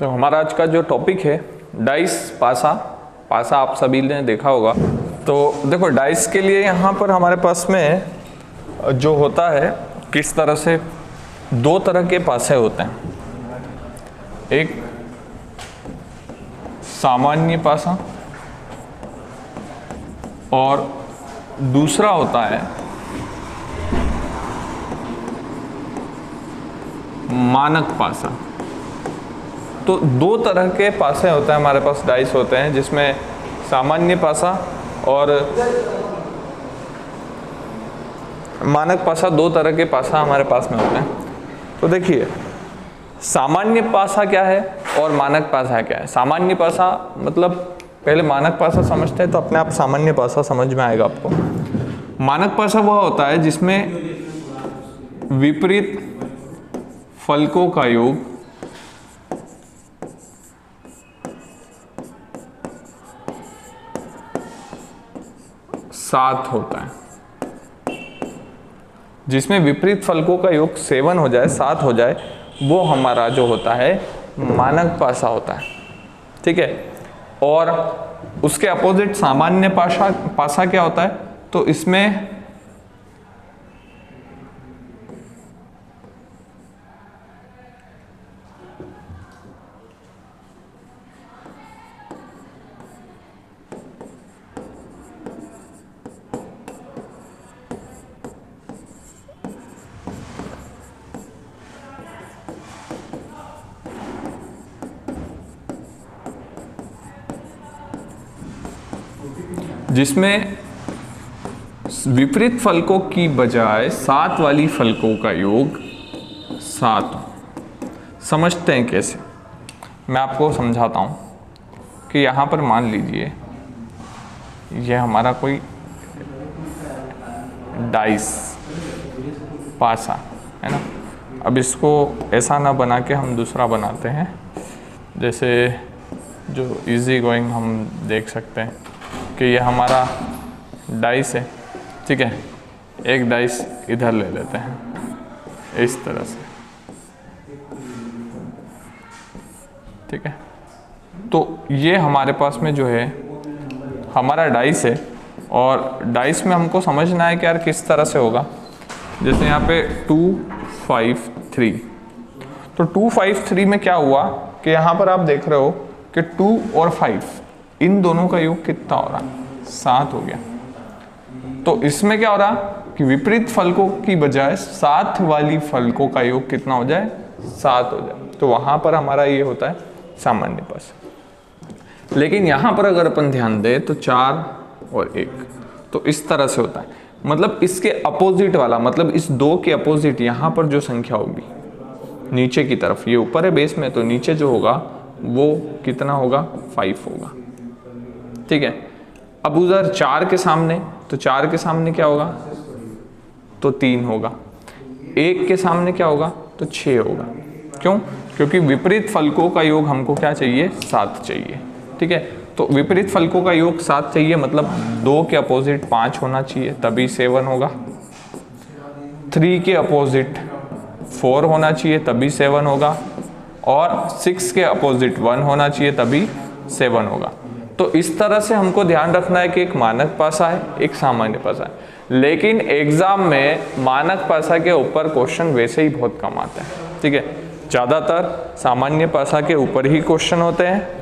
तो हमारा आज का जो टॉपिक है डाइस पासा। पासा आप सभी ने देखा होगा। तो देखो डाइस के लिए यहाँ पर हमारे पास में जो होता है किस तरह से दो तरह के पासे होते हैं। एक सामान्य पासा और दूसरा होता है मानक पासा। तो दो तरह के पासे होते हैं हमारे पास, डाइस होते हैं, जिसमें सामान्य पासा और मानक पासा, दो तरह के पासा हमारे पास में होते हैं। तो देखिए सामान्य पासा क्या है और मानक पासा क्या है। सामान्य पासा मतलब पहले मानक पासा समझते हैं तो अपने आप सामान्य पासा समझ में आएगा आपको। मानक पासा वह होता है जिसमें विपरीत फलकों का योग सात होता है। जिसमें विपरीत फलकों का योग 7 हो जाए, 7 हो जाए, वो हमारा जो होता है मानक पासा होता है। ठीक है। और उसके अपोजिट सामान्य पासा क्या होता है, तो इसमें जिसमें विपरीत फलकों की बजाय 7 वाली फलकों का योग 7। समझते हैं कैसे, मैं आपको समझाता हूँ कि यहाँ पर मान लीजिए यह हमारा कोई डाइस पासा है ना। अब इसको ऐसा ना बना के हम दूसरा बनाते हैं, जैसे जो इजी गोइंग हम देख सकते हैं कि यह हमारा डाइस है। ठीक है, एक डाइस इधर ले लेते हैं इस तरह से। ठीक है, तो ये हमारे पास में जो है हमारा डाइस है, और डाइस में हमको समझना है कि यार किस तरह से होगा। जैसे यहाँ पे 2 5 3, तो 2 5 3 में क्या हुआ कि यहाँ पर आप देख रहे हो कि 2 और 5 इन दोनों का योग कितना हो रहा, 7 हो गया। तो इसमें क्या हो रहा कि विपरीत फलकों की बजाय 7 वाली फलकों का योग कितना हो जाए, 7 हो जाए। तो वहां पर हमारा ये होता है सामान्य पासा। लेकिन यहां पर अगर अपन ध्यान दें तो 4 और 1, तो इस तरह से होता है। मतलब इसके अपोजिट वाला, मतलब इस 2 के अपोजिट यहां पर जो संख्या होगी नीचे की तरफ, ये ऊपर है बेस में, तो नीचे जो होगा वो कितना होगा, 5 होगा। ठीक है। अब उधर 4 के सामने, तो 4 के सामने क्या होगा, तो 3 होगा। 1 के सामने क्या होगा, तो 6 होगा। क्यों? क्योंकि विपरीत फलकों का योग हमको क्या चाहिए, 7 चाहिए। ठीक है, तो विपरीत फलकों का योग 7 चाहिए, मतलब 2 के अपोजिट 5 होना चाहिए तभी 7 होगा। 3 के अपोजिट 4 होना चाहिए तभी 7 होगा, और 6 के अपोजिट 1 होना चाहिए तभी 7 होगा। तो इस तरह से हमको ध्यान रखना है कि एक मानक पासा है, एक सामान्य पासा है। लेकिन एग्जाम में मानक पासा के ऊपर क्वेश्चन वैसे ही बहुत कम आते हैं। ठीक है, ज़्यादातर सामान्य पासा के ऊपर ही क्वेश्चन होते हैं।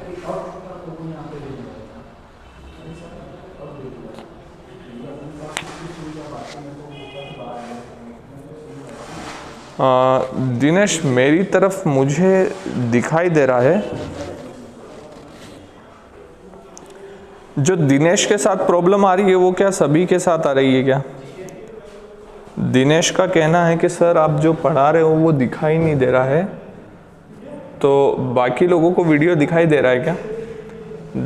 दिनेश मेरी तरफ मुझे दिखाई दे रहा है, जो दिनेश के साथ प्रॉब्लम आ रही है वो क्या सभी के साथ आ रही है क्या? दिनेश का कहना है कि सर आप जो पढ़ा रहे हो वो दिखाई नहीं दे रहा है, तो बाकी लोगों को वीडियो दिखाई दे रहा है क्या?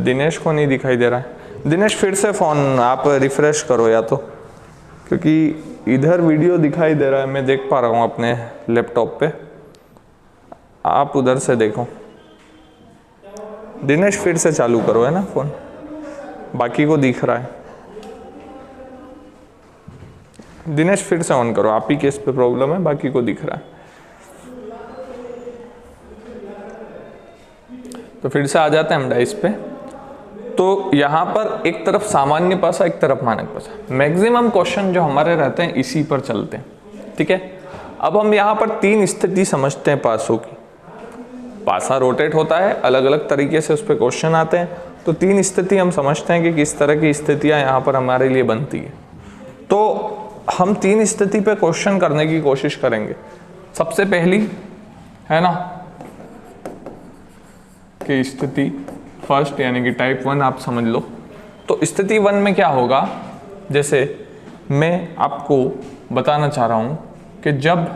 दिनेश को नहीं दिखाई दे रहा है। दिनेश फिर से फ़ोन आप रिफ़्रेश करो या तो, क्योंकि इधर वीडियो दिखाई दे रहा है, मैं देख पा रहा हूँ अपने लैपटॉप पे, आप उधर से देखो। दिनेश फिर से चालू करो, है ना फ़ोन, बाकी को दिख रहा है। दिनेश फिर से ऑन करो, आप ही के इस पे प्रॉब्लम है, बाकी को दिख रहा है। तो फिर से आ जाते हैं हम डाइस पे। तो यहाँ पर एक तरफ सामान्य पासा, एक तरफ मानक पासा। मैक्सिमम क्वेश्चन जो हमारे रहते हैं इसी पर चलते हैं, ठीक है। अब हम यहाँ पर 3 स्थिति समझते हैं पासों की। पासा रोटेट होता है, अलग अलग तरीके से उस पर क्वेश्चन आते हैं, तो 3 स्थिति हम समझते हैं कि किस तरह की स्थितियाँ यहाँ पर हमारे लिए बनती है। तो हम 3 स्थिति पे क्वेश्चन करने की कोशिश करेंगे। सबसे पहली है ना कि स्थिति फर्स्ट यानी कि टाइप 1 आप समझ लो। तो स्थिति 1 में क्या होगा, जैसे मैं आपको बताना चाह रहा हूं कि जब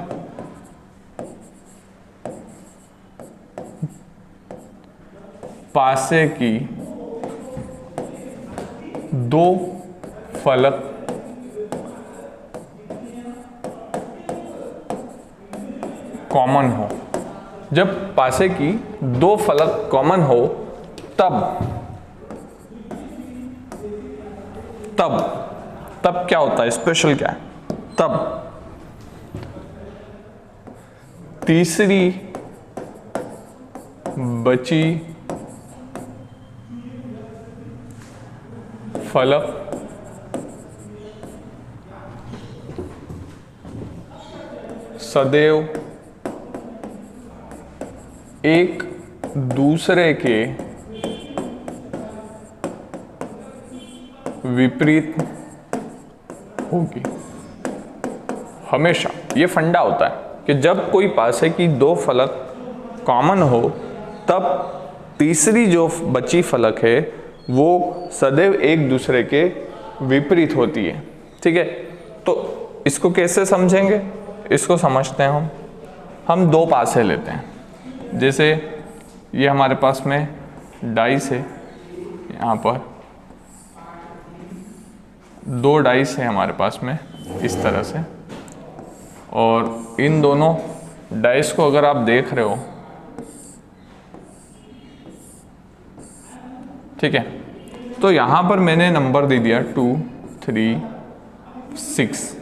पासे की 2 फलक कॉमन हो, जब पासे की 2 फलक कॉमन हो तब क्या होता है, स्पेशल क्या है, तब तीसरी बची फलक सदैव एक दूसरे के विपरीत होगी। हमेशा ये फंडा होता है कि जब कोई पासे की 2 फलक कॉमन हो तब तीसरी जो बची फलक है वो सदैव एक दूसरे के विपरीत होती है, ठीक है। तो इसको कैसे समझेंगे, इसको समझते हैं हम 2 पासे लेते हैं। जैसे ये हमारे पास में डाइस है, यहाँ पर 2 डाइस है हमारे पास में इस तरह से, और इन दोनों डाइस को अगर आप देख रहे हो, ठीक है, तो यहाँ पर मैंने नंबर दे दिया 2, 3, 6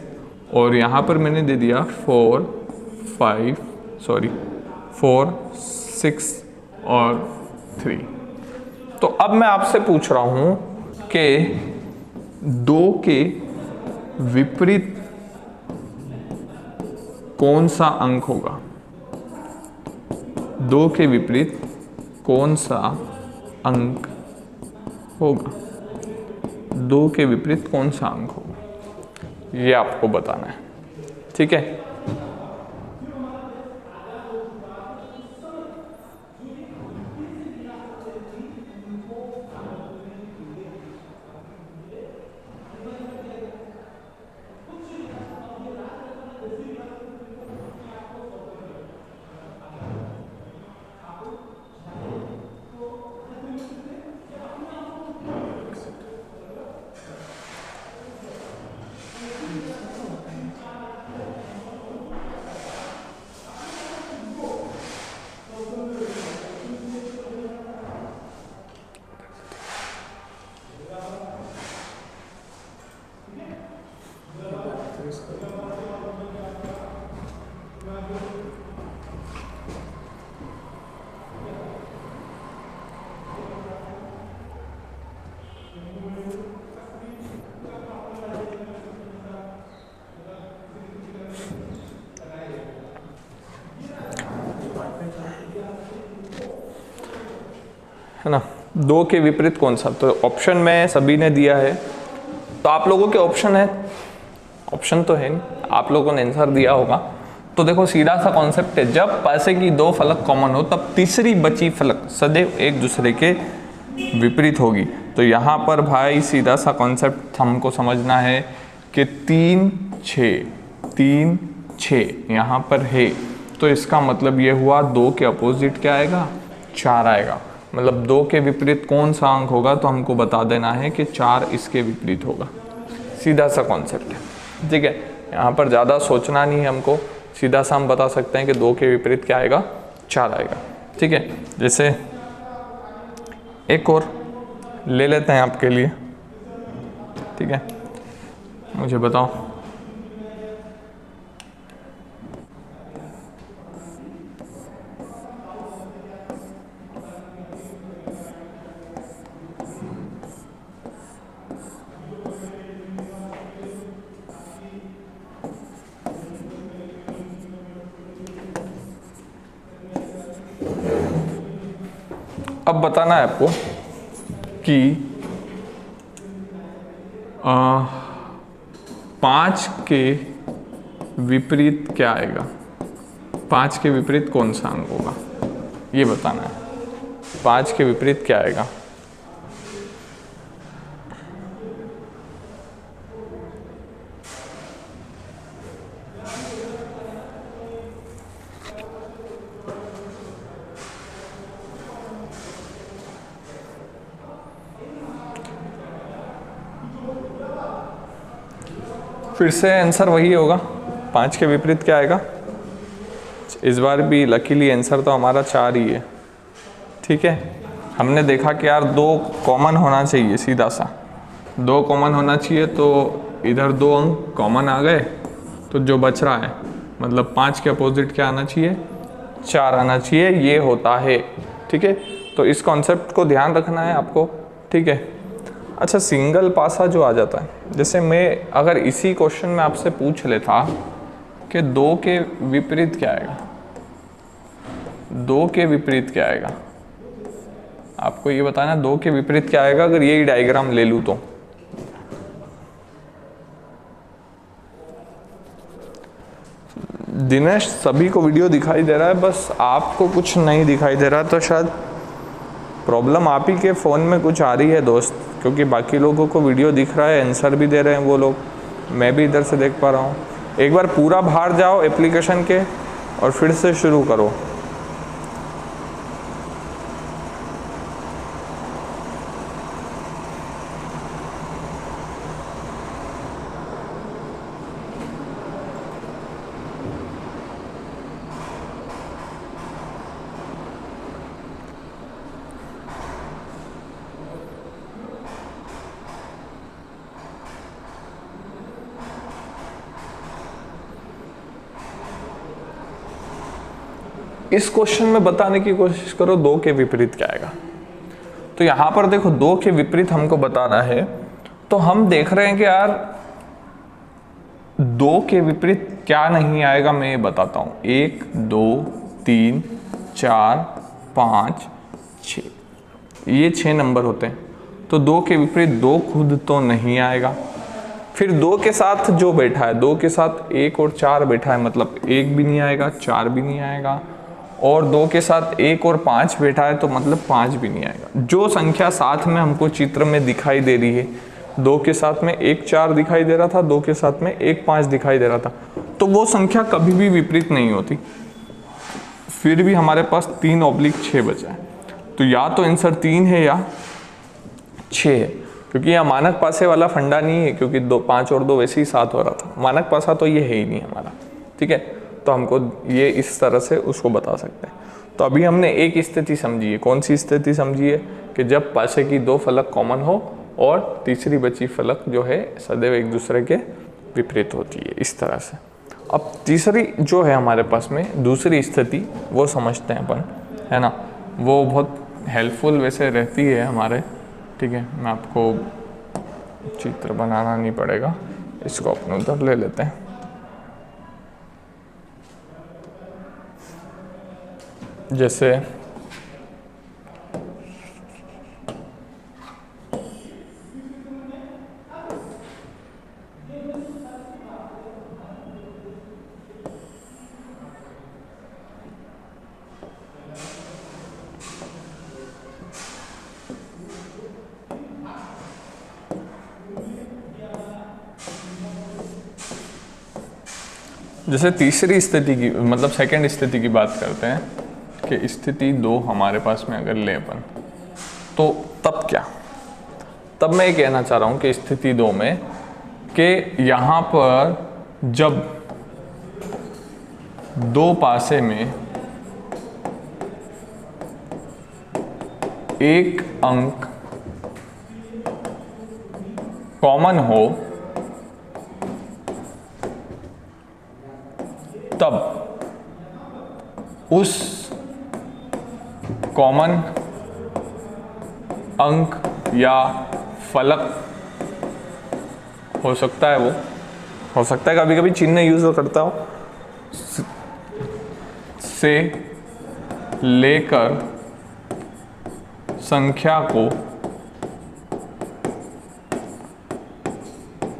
और यहाँ पर मैंने दे दिया 4, 6 और 3। तो अब मैं आपसे पूछ रहा हूँ कि 2 के विपरीत कौन सा अंक होगा, 2 के विपरीत कौन सा अंक होगा, 2 के विपरीत कौन सा अंक होगा, ये आपको बताना है, ठीक है। है ना, 2 के विपरीत कौन सा, तो ऑप्शन में सभी ने दिया है, तो आप लोगों के ऑप्शन है, ऑप्शन तो है नहीं, आप लोगों ने आंसर दिया होगा। तो देखो सीधा सा कॉन्सेप्ट है, जब पासे की 2 फलक कॉमन हो तब तीसरी बची फलक सदैव एक दूसरे के विपरीत होगी। तो यहाँ पर भाई सीधा सा कॉन्सेप्ट हमको समझना है कि 3, 6 यहाँ पर है, तो इसका मतलब ये हुआ 2 के अपोजिट क्या आएगा, 4 आएगा। मतलब 2 के विपरीत कौन सा अंक होगा, तो हमको बता देना है कि 4 इसके विपरीत होगा। सीधा सा कॉन्सेप्ट है, ठीक है। यहाँ पर ज़्यादा सोचना नहीं है हमको, सीधा सा हम बता सकते हैं कि 2 के विपरीत क्या आएगा, 4 आएगा, ठीक है। जैसे एक और ले लेते हैं आपके लिए, ठीक है, मुझे बताओ। अब बताना है आपको कि 5 के विपरीत क्या आएगा, 5 के विपरीत कौन सा अंक होगा, ये बताना है। 5 के विपरीत क्या आएगा? फिर से आंसर वही होगा, 5 के विपरीत क्या आएगा। इस बार भी लकीली आंसर तो हमारा 4 ही है। ठीक है, हमने देखा कि यार 2 कॉमन होना चाहिए, सीधा सा 2 कॉमन होना चाहिए, तो इधर 2 अंक कॉमन आ गए, तो जो बच रहा है मतलब 5 के अपोजिट क्या आना चाहिए, 4 आना चाहिए, ये होता है। ठीक है, तो इस कॉन्सेप्ट को ध्यान रखना है आपको। ठीक है, अच्छा सिंगल पासा जो आ जाता है, जैसे मैं अगर इसी क्वेश्चन में आपसे पूछ लेता कि 2 के विपरीत क्या आएगा, 2 के विपरीत क्या आएगा, आपको ये बताना 2 के विपरीत क्या आएगा। अगर यही डायग्राम ले लूँ तो दिनेश सभी को वीडियो दिखाई दे रहा है, बस आपको कुछ नहीं दिखाई दे रहा, तो शायद प्रॉब्लम आप ही के फ़ोन में कुछ आ रही है दोस्त, क्योंकि बाकी लोगों को वीडियो दिख रहा है, आंसर भी दे रहे हैं वो लोग, मैं भी इधर से देख पा रहा हूँ। एक बार पूरा बाहर जाओ एप्लीकेशन के और फिर से शुरू करो। इस क्वेश्चन में बताने की कोशिश करो 2 के विपरीत क्या आएगा। तो यहां पर देखो 2 के विपरीत हमको बताना है, तो हम देख रहे हैं कि यार 2 के विपरीत क्या नहीं आएगा, मैं ये बताता हूं। 1 2 3 4 5 6, ये 6 नंबर होते हैं, तो 2 के विपरीत 2 खुद तो नहीं आएगा। फिर 2 के साथ जो बैठा है, 2 के साथ 1 और 4 बैठा है, मतलब 1 भी नहीं आएगा, 4 भी नहीं आएगा, और 2 के साथ 1 और 5 बैठा है, तो मतलब 5 भी नहीं आएगा। जो संख्या साथ में हमको चित्र में दिखाई दे रही है, 2 के साथ में 1 4 दिखाई दे रहा था, 2 के साथ में 1 5 दिखाई दे रहा था, तो वो संख्या कभी भी विपरीत नहीं होती। फिर भी हमारे पास 3/6 बचा है, तो या तो आंसर 3 है या 6 है, क्योंकि यह मानक पासे वाला फंडा नहीं है, क्योंकि 5 और 2 वैसे ही 7 हो रहा था। मानक पासा तो ये है ही नहीं हमारा। ठीक है, तो हमको ये इस तरह से उसको बता सकते हैं। तो अभी हमने एक स्थिति समझी है, कौन सी स्थिति समझी है, कि जब पासे की 2 फलक कॉमन हो और तीसरी बची फलक जो है सदैव एक दूसरे के विपरीत होती है, इस तरह से। अब तीसरी जो है हमारे पास में दूसरी स्थिति, वो समझते हैं अपन, है ना। वो बहुत हेल्पफुल वैसे रहती है हमारे। ठीक है, मैं आपको चित्र बनाना नहीं पड़ेगा, इसको अपने उधर ले लेते हैं। जैसे तीसरी स्थिति की, मतलब सेकंड स्थिति की बात करते हैं, कि स्थिति 2 हमारे पास में अगर ले अपन, तो तब क्या, तब मैं ये कहना चाह रहा हूं कि स्थिति 2 में कि यहां पर जब 2 पासे में एक अंक कॉमन हो, तब उस कॉमन अंक या फलक हो सकता है, वो हो सकता है कभी कभी चिन्ह यूज करता हो, से लेकर संख्या को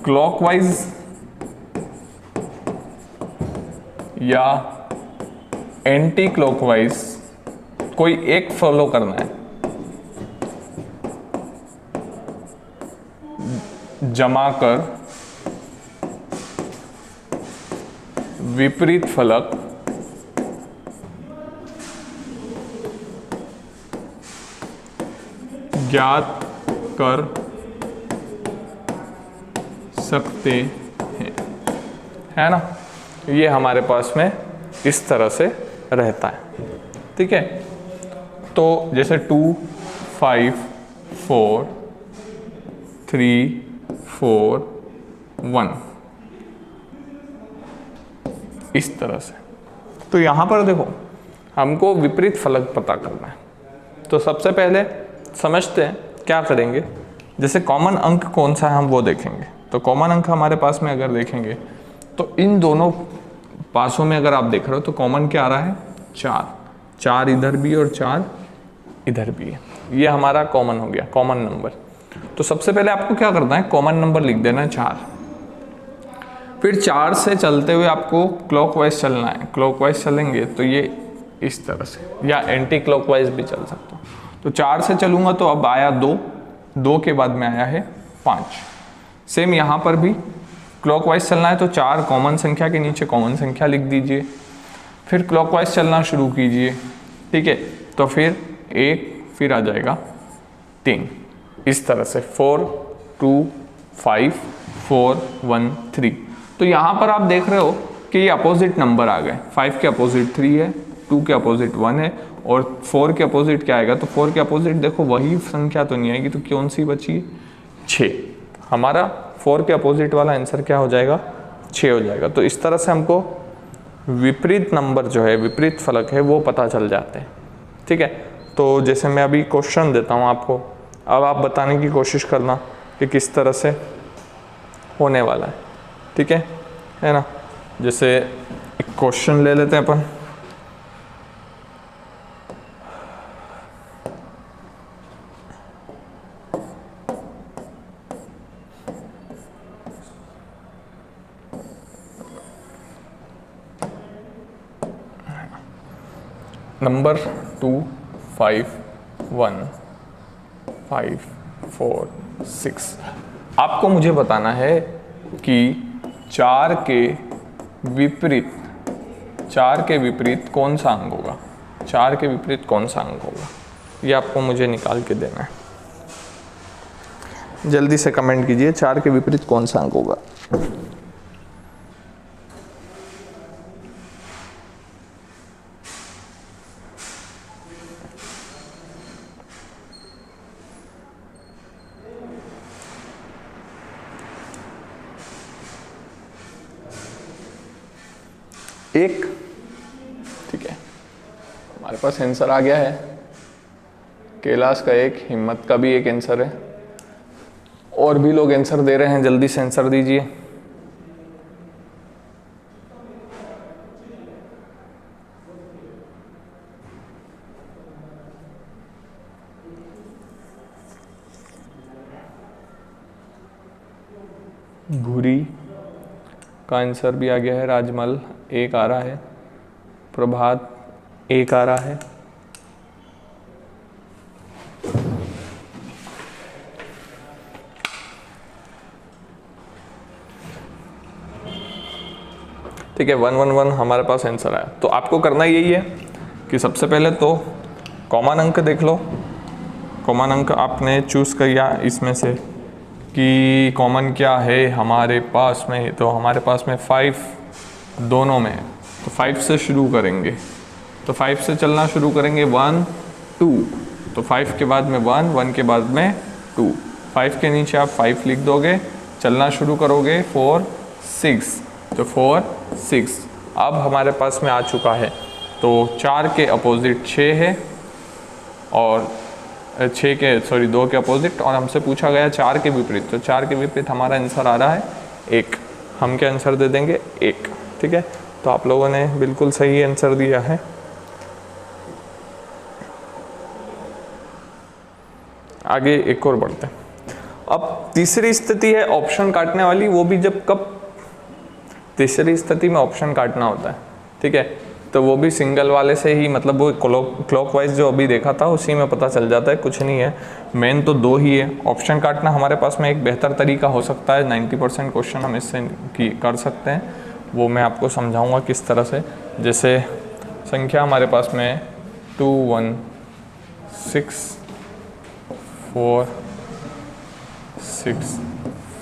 क्लॉकवाइज या एंटी क्लॉकवाइज कोई एक फॉलो करना है, जमा कर विपरीत फलक ज्ञात कर सकते हैं, है ना। ये हमारे पास में इस तरह से रहता है, ठीक है। तो जैसे 2 5 4 3 4 1 इस तरह से। तो यहाँ पर देखो हमको विपरीत फलक पता करना है, तो सबसे पहले समझते हैं क्या करेंगे। जैसे कॉमन अंक कौन सा है हम वो देखेंगे। तो कॉमन अंक हमारे पास में अगर देखेंगे तो इन दोनों पासों में अगर आप देख रहे हो तो कॉमन क्या आ रहा है, 4। 4 इधर भी और 4 इधर भी है, ये हमारा कॉमन हो गया, कॉमन नंबर। तो सबसे पहले आपको क्या करना है, कॉमन नंबर लिख देना है 4। फिर 4 से चलते हुए आपको क्लॉकवाइज चलना है। क्लॉकवाइज चलेंगे तो ये इस तरह से, या एंटी क्लॉकवाइज भी चल सकता हो। तो 4 से चलूँगा तो अब आया 2, 2 के बाद में आया है 5। सेम यहाँ पर भी क्लॉकवाइज चलना है तो 4 कॉमन संख्या के नीचे कॉमन संख्या लिख दीजिए, फिर क्लॉकवाइज चलना शुरू कीजिए, ठीक है। तो फिर 1, फिर आ जाएगा 3, इस तरह से 4 2 5 4 1 3। तो यहाँ पर आप देख रहे हो कि ये अपोजिट नंबर आ गए। 5 के अपोजिट 3 है, 2 के अपोजिट 1 है, और 4 के अपोजिट क्या आएगा। तो 4 के अपोजिट देखो वही संख्या तो नहीं आएगी, तो कौन सी बची, 6। हमारा 4 के अपोजिट वाला आंसर क्या हो जाएगा, 6 हो जाएगा। तो इस तरह से हमको विपरीत नंबर जो है, विपरीत फलक है, वो पता चल जाते हैं, ठीक है। तो जैसे मैं अभी क्वेश्चन देता हूँ आपको, अब आप बताने की कोशिश करना कि किस तरह से होने वाला है, ठीक है ना। जैसे एक क्वेश्चन ले लेते हैं अपन। नंबर 2 5 1 5 4 6। आपको मुझे बताना है कि 4 के विपरीत कौन सा अंक होगा। 4 के विपरीत कौन सा अंक होगा, ये आपको मुझे निकाल के देना है। जल्दी से कमेंट कीजिए, 4 के विपरीत कौन सा अंक होगा। एक, ठीक है, हमारे पास आंसर आ गया है। कैलाश का एक, हिम्मत का भी एक आंसर है, और भी लोग आंसर दे रहे हैं, जल्दी से आंसर दीजिए। भूरी का आंसर भी आ गया है। राजमल 1 आ रहा है, प्रभात 1 आ रहा है। ठीक है, 1 1 1 हमारे पास आंसर आया। तो आपको करना यही है कि सबसे पहले तो कॉमन अंक देख लो। कॉमन अंक आपने चूज़ किया इसमें से कि कॉमन क्या है हमारे पास में, तो हमारे पास में 5 दोनों में है, तो 5 से शुरू करेंगे। तो 5 से चलना शुरू करेंगे, 1 2, तो 5 के बाद में 1, 1 के बाद में 2, 5 के नीचे आप 5 लिख दोगे, चलना शुरू करोगे 4 6, तो 4 6। अब हमारे पास में आ चुका है, तो 4 के अपोजिट 6 है, और 2 के अपोजिट, और हमसे पूछा गया 4 के विपरीत। तो 4 के विपरीत हमारा आंसर आ रहा है 1। हम क्या आंसर दे देंगे, 1, ठीक है। तो आप लोगों ने बिल्कुल सही आंसर दिया है। आगे एक और बढ़ते हैं। अब तीसरी स्थिति है ऑप्शन काटने वाली, वो भी जब कब, तीसरी स्थिति में ऑप्शन काटना होता है, ठीक है, तो वो भी सिंगल वाले से ही, मतलब वो क्लॉकवाइज जो अभी देखा था उसी में पता चल जाता है, कुछ नहीं है, मेन तो दो ही है। ऑप्शन काटना हमारे पास में एक बेहतर तरीका हो सकता है, 90% क्वेश्चन हम इससे कर सकते हैं, वो मैं आपको समझाऊंगा किस तरह से। जैसे संख्या हमारे पास में है 2 1 6 4 6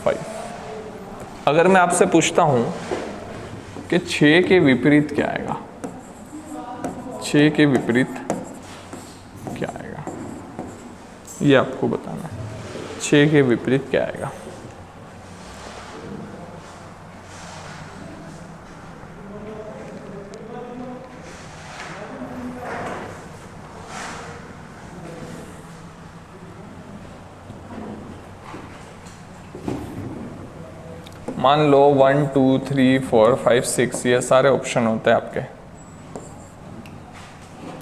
5। अगर मैं आपसे पूछता हूँ कि 6 के विपरीत क्या आएगा, 6 के विपरीत क्या आएगा, ये आपको बताना है। 6 के विपरीत क्या आएगा? मान लो 1 2 3 4 5 6 ये सारे ऑप्शन होते हैं आपके,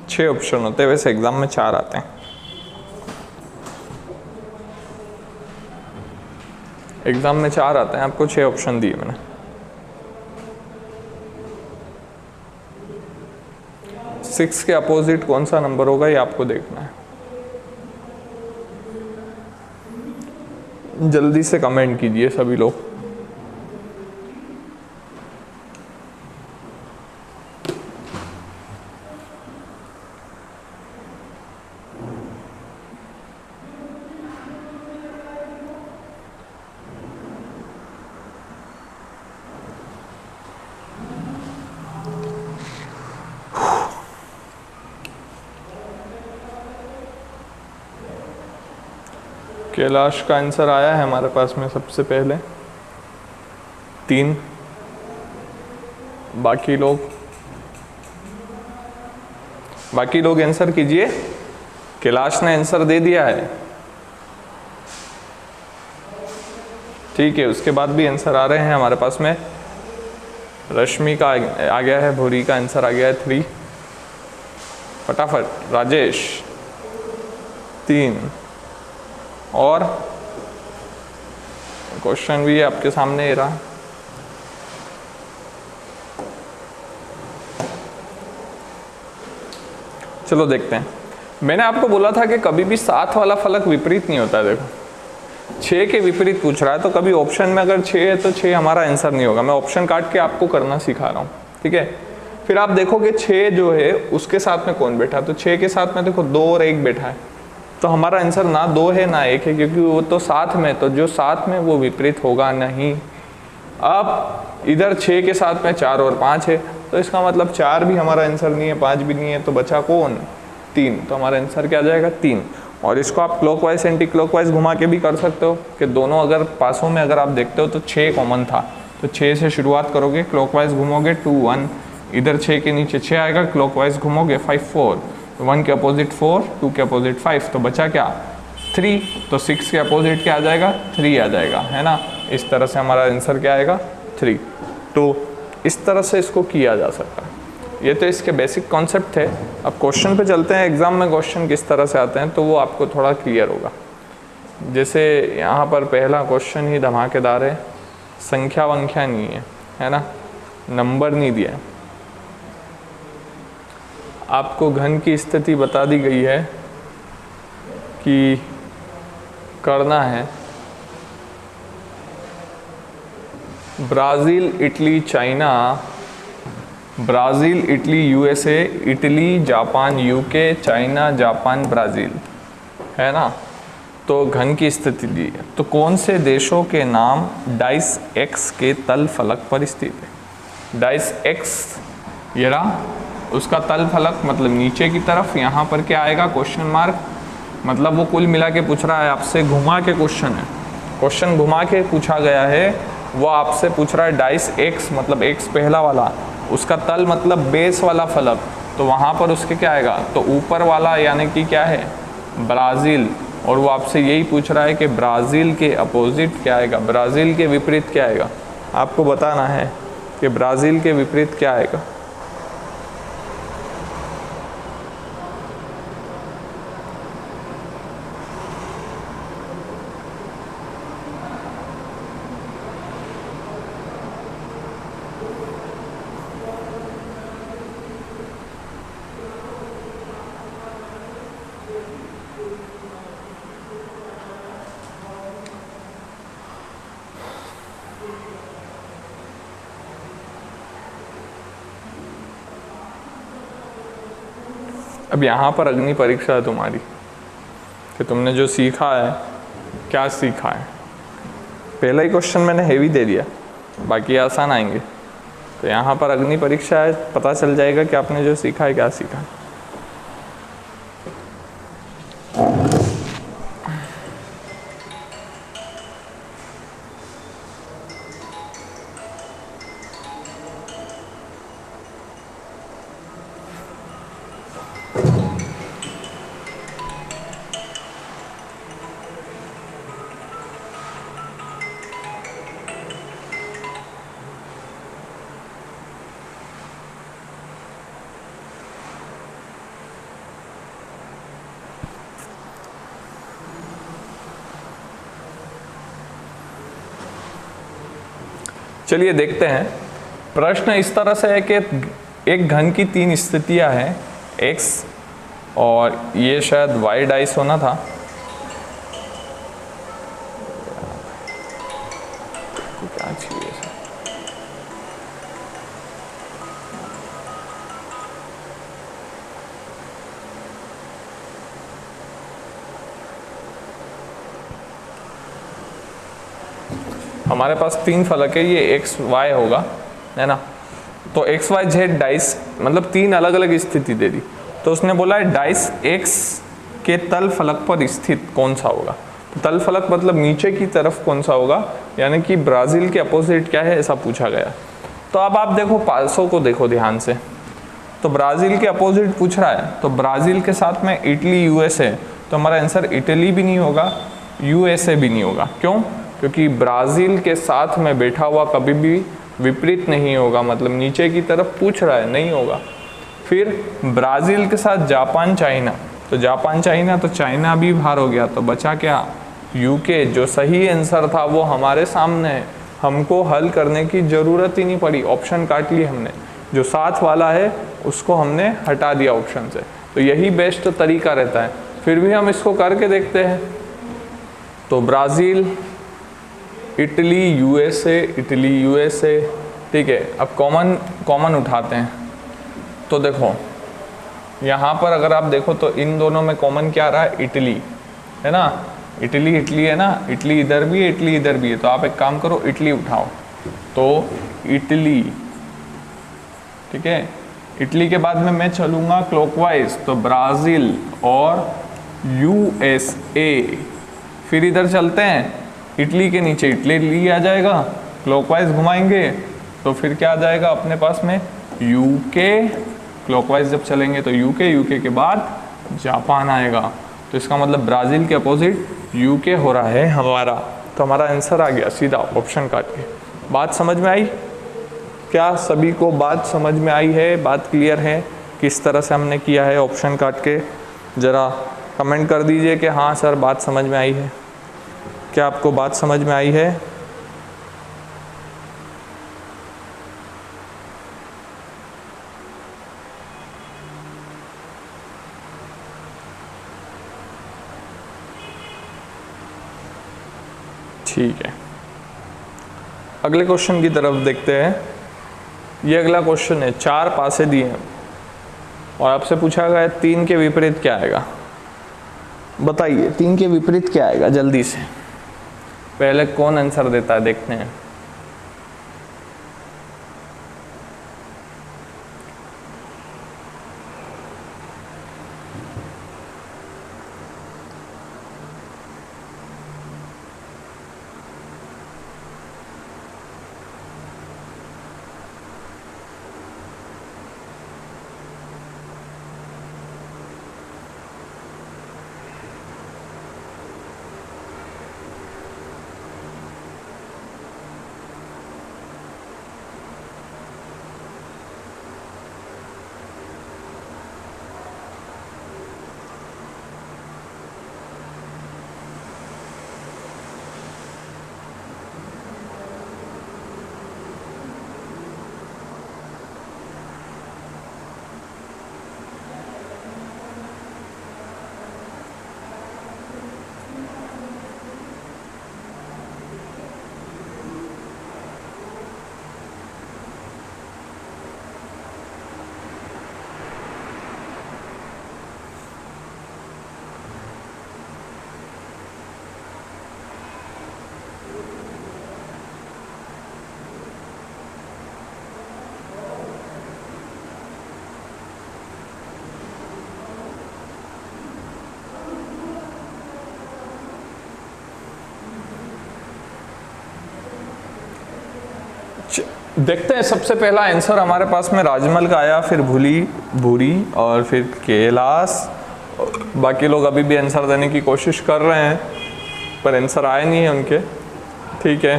6 ऑप्शन होते हैं, वैसे एग्जाम में 4 आते हैं। एग्जाम में 4 आते हैं, आपको 6 ऑप्शन दिए मैंने। सिक्स के अपोजिट कौन सा नंबर होगा ये आपको देखना है। जल्दी से कमेंट कीजिए सभी लोग। कैलाश का आंसर आया है हमारे पास में सबसे पहले 3। बाकी लोग आंसर कीजिए। कैलाश ने आंसर दे दिया है, ठीक है। उसके बाद भी आंसर आ रहे हैं हमारे पास में। रश्मि का आ गया है, भूरी का आंसर आ गया है 3। फटाफट राजेश 3। और क्वेश्चन भी आपके सामने ही रहा। चलो देखते हैं। मैंने आपको बोला था कि कभी भी 7 वाला फलक विपरीत नहीं होता है। देखो 6 के विपरीत पूछ रहा है, तो कभी ऑप्शन में अगर 6 है तो 6 हमारा आंसर नहीं होगा। मैं ऑप्शन काट के आपको करना सिखा रहा हूँ, ठीक है। फिर आप देखोगे 6 जो है उसके साथ में कौन बैठा, तो 6 के साथ में देखो 2 और 1 बैठा है, तो हमारा आंसर ना 2 है ना 1 है, क्योंकि वो तो साथ में, तो जो साथ में वो विपरीत होगा नहीं। अब इधर 6 के साथ में 4 और 5 है, तो इसका मतलब 4 भी हमारा आंसर नहीं है, 5 भी नहीं है, तो बचा कौन? 3। तो हमारा आंसर क्या आ जाएगा? 3। और इसको आप क्लॉकवाइज एंटी क्लॉकवाइज घुमा के भी कर सकते हो कि दोनों अगर पासों में अगर आप देखते हो तो 6 कॉमन था, तो 6 से शुरुआत करोगे, क्लॉकवाइज घूमोगे 2 1, इधर 6 के नीचे 6 आएगा, क्लॉकवाइज घूमोगे 5 4, 1 के अपोजिट 4, 2 के अपोजिट 5, तो बचा क्या? 3। तो 6 के अपोजिट क्या आ जाएगा? 3 आ जाएगा, है ना। इस तरह से हमारा आंसर क्या आएगा? 3। तो इस तरह से इसको किया जा सकता है। ये तो इसके बेसिक कॉन्सेप्ट थे। अब क्वेश्चन पे चलते हैं। एग्जाम में क्वेश्चन किस तरह से आते हैं तो वो आपको थोड़ा क्लियर होगा। जैसे यहाँ पर पहला क्वेश्चन ही धमाकेदार है, संख्या वंख्या नहीं है ना, नंबर नहीं दिया है, आपको घन की स्थिति बता दी गई है कि करना है Brazil Italy China, Brazil Italy USA, Italy Japan UK, China Japan Brazil, है ना। तो घन की स्थिति दी है, तो कौन से देशों के नाम डाइस एक्स के तल फलक पर स्थित है? डाइस एक्स ये रहा, उसका तल फलक मतलब नीचे की तरफ, यहाँ पर क्या आएगा? क्वेश्चन मार्क, मतलब वो कुल मिला के पूछ रहा है आपसे, घुमा के क्वेश्चन है, क्वेश्चन घुमा के पूछा गया है। वो आपसे पूछ रहा है डाइस एक्स मतलब एक्स पहला वाला, उसका तल मतलब बेस वाला फलक, तो वहाँ पर उसके क्या आएगा? तो ऊपर वाला यानी कि क्या है? ब्राज़ील। और वो आपसे यही पूछ रहा है कि ब्राज़ील के अपोजिट क्या आएगा, ब्राज़ील के विपरीत क्या आएगा। आपको बताना है कि ब्राज़ील के विपरीत क्या आएगा। अब यहाँ पर अग्नि परीक्षा है तुम्हारी कि तुमने जो सीखा है क्या सीखा है। पहला ही क्वेश्चन मैंने हेवी दे दिया, बाकी आसान आएंगे। तो यहाँ पर अग्नि परीक्षा है, पता चल जाएगा कि आपने जो सीखा है क्या सीखा है। चलिए देखते हैं। प्रश्न इस तरह से है कि एक घन की 3 स्थितियां हैं, x और ये शायद y डाइस होना था। क्या चाहिए हमारे पास 3 फलक है, ये एक्स वाई होगा, है ना। तो एक्स वाई जेड डाइस मतलब 3 अलग अलग स्थिति दे दी। तो उसने बोला है डाइस एक्स के तल फलक पर स्थित कौन सा होगा। तो तल फलक मतलब नीचे की तरफ कौन सा होगा, यानी कि ब्राज़ील के अपोजिट क्या है, ऐसा पूछा गया। तो अब आप देखो 500 को देखो ध्यान से, तो ब्राज़ील के अपोजिट पूछ रहा है, तो ब्राज़ील के साथ में इटली यूएसए, तो हमारा आंसर इटली भी नहीं होगा, यूएसए भी नहीं होगा। क्यों? क्योंकि ब्राज़ील के साथ में बैठा हुआ कभी भी विपरीत नहीं होगा, मतलब नीचे की तरफ पूछ रहा है, नहीं होगा। फिर ब्राज़ील के साथ जापान चाइना, तो जापान चाइना, तो चाइना भी बाहर हो गया, तो बचा क्या, यूके। जो सही आंसर था वो हमारे सामने है, हमको हल करने की ज़रूरत ही नहीं पड़ी, ऑप्शन काट लिए हमने। जो साथ वाला है उसको हमने हटा दिया ऑप्शन से। तो यही बेस्ट तरीका रहता है। फिर भी हम इसको करके देखते हैं। तो ब्राज़ील इटली यूएसए, ठीक है। अब कॉमन उठाते हैं। तो देखो यहाँ पर अगर आप देखो तो इन दोनों में कॉमन क्या आ रहा है, इटली, है ना। इटली है ना, इटली इधर भी है, इटली इधर भी है। तो आप एक काम करो, इटली उठाओ, तो इटली, ठीक है। इटली के बाद में मैं चलूँगा क्लॉकवाइज, तो ब्राज़ील और यूएसए। फिर इधर चलते हैं, इटली के नीचे इटली आ जाएगा, क्लॉकवाइज घुमाएंगे तो फिर क्या आ जाएगा अपने पास में, यूके। क्लॉकवाइज जब चलेंगे तो यूके के बाद जापान आएगा। तो इसका मतलब ब्राज़ील के अपोजिट यूके हो रहा है हमारा। तो हमारा आंसर आ गया सीधा ऑप्शन काट के। बात समझ में आई? क्या सभी को बात समझ में आई है? बात क्लियर है किस तरह से हमने किया है ऑप्शन काट के? ज़रा कमेंट कर दीजिए कि हाँ सर बात समझ में आई है। क्या आपको बात समझ में आई है? ठीक है, अगले क्वेश्चन की तरफ देखते हैं। ये अगला क्वेश्चन है, 4 पासे दिए हैं और आपसे पूछा गया है 3 के विपरीत क्या आएगा। बताइए 3 के विपरीत क्या आएगा, जल्दी से। पहले कौन आंसर देता है देखते हैं। देखते हैं, सबसे पहला आंसर हमारे पास में राजमल का आया, फिर भूली भूरी और फिर कैलाश। बाकी लोग अभी भी आंसर देने की कोशिश कर रहे हैं पर आंसर आए नहीं है उनके। ठीक है,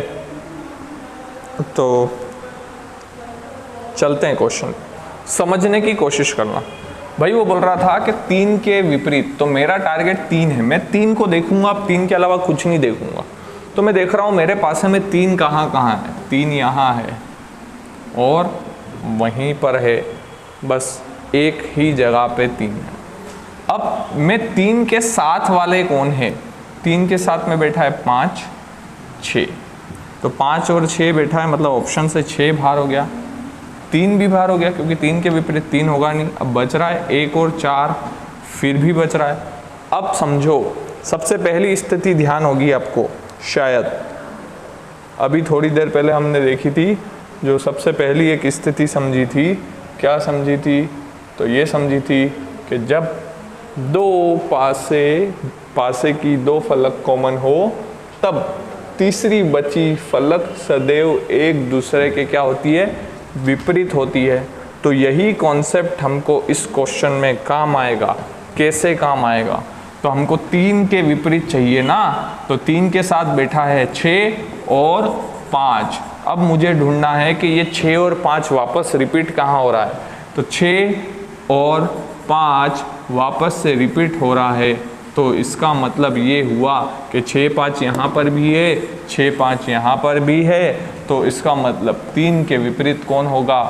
तो चलते हैं क्वेश्चन, समझने की कोशिश करना। भाई वो बोल रहा था कि 3 के विपरीत, तो मेरा टारगेट 3 है, मैं 3 को देखूंगा, अब 3 के अलावा कुछ नहीं देखूंगा। तो मैं देख रहा हूँ मेरे पास में 3 कहाँ कहाँ है, 3 यहाँ है और वहीं पर है, बस एक ही जगह पे 3 है। अब मैं 3 के साथ वाले कौन है, 3 के साथ में बैठा है 5 6, तो 5 और 6 बैठा है, मतलब ऑप्शन से 6 बाहर हो गया, 3 भी बाहर हो गया क्योंकि 3 के विपरीत 3 होगा नहीं। अब बच रहा है 1 और 4, फिर भी बच रहा है। अब समझो, सबसे पहली स्थिति ध्यान होगी आपको, शायद अभी थोड़ी देर पहले हमने देखी थी, जो सबसे पहली एक स्थिति समझी थी, क्या समझी थी, तो ये समझी थी कि जब 2 पासे की 2 फलक कॉमन हो तब तीसरी बची फलक सदैव एक दूसरे के क्या होती है, विपरीत होती है। तो यही कॉन्सेप्ट हमको इस क्वेश्चन में काम आएगा। कैसे काम आएगा, तो हमको 3 के विपरीत चाहिए ना, तो 3 के साथ बैठा है 6 और 5। अब मुझे ढूंढना है कि ये 6 और 5 वापस रिपीट कहाँ हो रहा है, तो 6 और 5 वापस से रिपीट हो रहा है। तो इसका मतलब ये हुआ कि 6 5 यहाँ पर भी है, 6 5 यहाँ पर भी है, तो इसका मतलब 3 के विपरीत कौन होगा,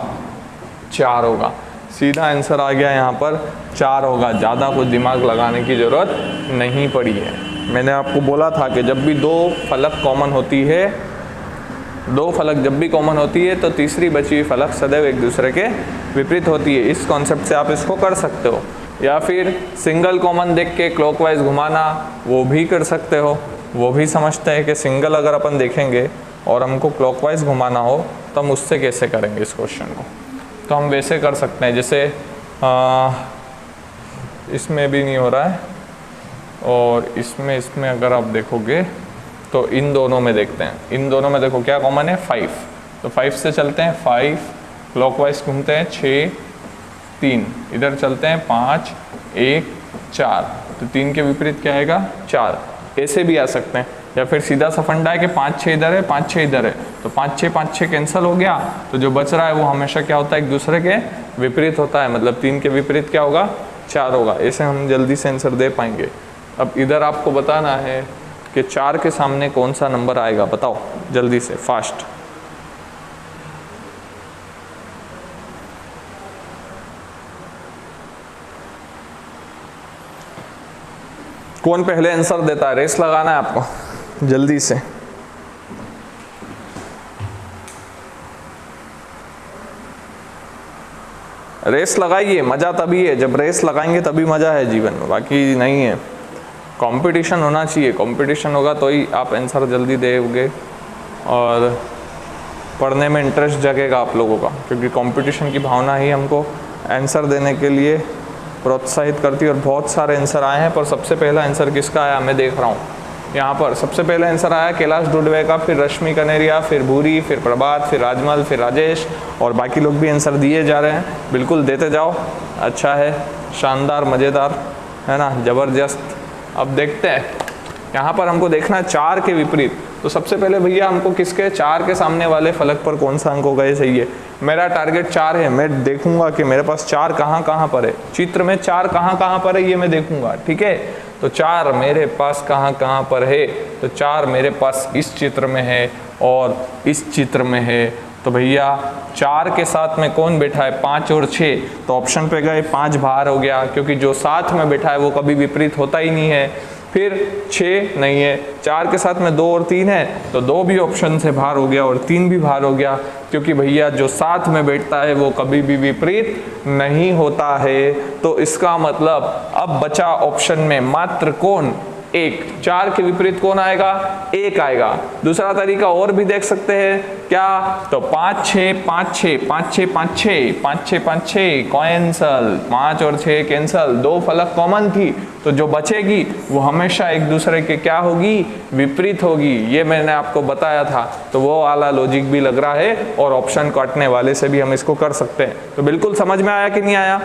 4 होगा। सीधा आंसर आ गया, यहाँ पर 4 होगा, ज़्यादा कुछ दिमाग लगाने की ज़रूरत नहीं पड़ी है। मैंने आपको बोला था कि जब भी 2 फलक कॉमन होती है, 2 फलक जब भी कॉमन होती है तो तीसरी बची हुई फलक सदैव एक दूसरे के विपरीत होती है। इस कॉन्सेप्ट से आप इसको कर सकते हो, या फिर सिंगल कॉमन देख के क्लॉकवाइज घुमाना, वो भी कर सकते हो। वो भी समझते हैं कि सिंगल अगर अपन देखेंगे और हमको क्लॉकवाइज घुमाना हो तो हम उससे कैसे करेंगे इस क्वेश्चन को, तो हम वैसे कर सकते हैं, जैसे इसमें भी नहीं हो रहा है और इसमें अगर आप देखोगे तो इन दोनों में देखते हैं, इन दोनों में देखो क्या कॉमन है, 5, तो 5 से चलते हैं, 5 क्लॉकवाइज घूमते हैं, 6 3, इधर चलते हैं 5 1 4, तो 3 के विपरीत क्या आएगा, 4। ऐसे भी आ सकते हैं, या फिर सीधा सा फंडा है कि 5 6 इधर है, 5 6 इधर है, तो 5 6 कैंसिल हो गया, तो जो बच रहा है वो हमेशा क्या होता है, एक दूसरे के विपरीत होता है, मतलब 3 के विपरीत क्या होगा, 4 होगा। ऐसे हम जल्दी से आंसर दे पाएंगे। अब इधर आपको बताना है कि 4 के सामने कौन सा नंबर आएगा, बताओ जल्दी से, फास्ट। कौन पहले आंसर देता है, रेस लगाना है आपको जल्दी से। रेस लगाइए, मज़ा तभी है, जब रेस लगाएंगे तभी मज़ा है जीवन में, बाकी नहीं है। कंपटीशन होना चाहिए, कंपटीशन होगा तो ही आप आंसर जल्दी देंगे और पढ़ने में इंटरेस्ट जगेगा आप लोगों का, क्योंकि कंपटीशन की भावना ही हमको आंसर देने के लिए प्रोत्साहित करती है। और बहुत सारे आंसर आए हैं, पर सबसे पहला आंसर किसका आया मैं देख रहा हूँ यहाँ पर। सबसे पहले आंसर आया कैलाश डुडवे का, फिर रश्मि कनेरिया, फिर भूरी, फिर प्रभात, फिर राजमल, फिर राजेश, और बाकी लोग भी आंसर दिए जा रहे हैं। बिल्कुल देते जाओ, अच्छा है, शानदार, मज़ेदार है ना, ज़बरदस्त। अब देखते हैं, यहाँ पर हमको देखना है 4 के विपरीत, तो सबसे पहले भैया हमको किसके, 4 के सामने वाले फलक पर कौन सा अंक होगा ये सही है। मेरा टारगेट 4 है, मैं देखूंगा कि मेरे पास 4 कहाँ कहाँ पर है, चित्र में 4 कहाँ कहाँ पर है ये मैं देखूंगा, ठीक है। तो 4 मेरे पास कहाँ कहाँ पर है, तो 4 मेरे पास इस चित्र में है और इस चित्र में है। तो भैया 4 के साथ में कौन बैठा है, 5 और 6, तो ऑप्शन पे गए 5 बाहर हो गया, क्योंकि जो साथ में बैठा है वो कभी विपरीत होता ही नहीं है। फिर 6 नहीं है, 4 के साथ में 2 और 3 है, तो 2 भी ऑप्शन से बाहर हो गया और 3 भी बाहर हो गया, क्योंकि भैया जो साथ में बैठता है वो कभी भी विपरीत नहीं होता है। तो इसका मतलब अब बचा ऑप्शन में मात्र कौन, 1, 4 के विपरीत कौन आएगा? 1 आएगा। दूसरा तरीका और भी देख सकते हैं, क्या? तो 5 6 5 6 5 6 5 6 5 6 5 6 कैंसल, 5 और 6 कैंसल, 2 फलक कॉमन थी, तो जो बचेगी वो हमेशा एक दूसरे के क्या होगी? विपरीत होगी। ये मैंने आपको बताया था, तो वो वाला लॉजिक भी लग रहा है और ऑप्शन काटने वाले से भी हम इसको कर सकते हैं। तो बिल्कुल समझ में आया कि नहीं आया?